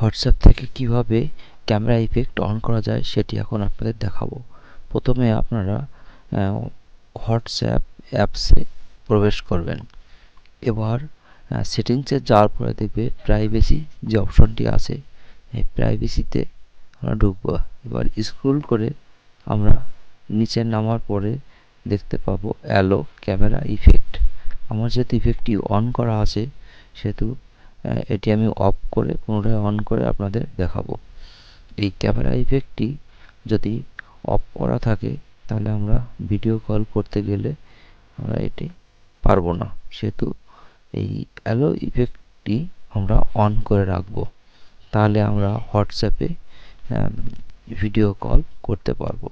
WhatsApp থেকে কিভাবে camera effect on করা যায় সেটি এখন আপনাদের দেখাবো। প্রথমে আপনারা হোয়াটসঅ্যাপ অ্যাপসে প্রবেশ করবেন। এবার সেটিংসে যাওয়ার পরে দেখবে প্রাইভেসি যে অপশনটি আছে, এই প্রাইভেসিতে আমরা ঢুকবো। এবার স্ক্রল করে আমরা নিচে নামার পরে দেখতে পাবো অ্যালো ক্যামেরা ইফেক্ট। আমার যেহেতু ইফেক্টটি অন করা আছে সেহেতু এটি আমি অফ করে পুনরায় অন করে আপনাদের দেখাবো। এই ক্যামেরা ইফেক্টটি যদি অফ করা থাকে তাহলে আমরা ভিডিও কল করতে গেলে আমরা এটি পারবো না, সেহেতু এই অ্যালো ইফেক্টটি আমরা অন করে রাখবো। তাহলে আমরা হোয়াটসঅ্যাপে ভিডিও কল করতে পারবো।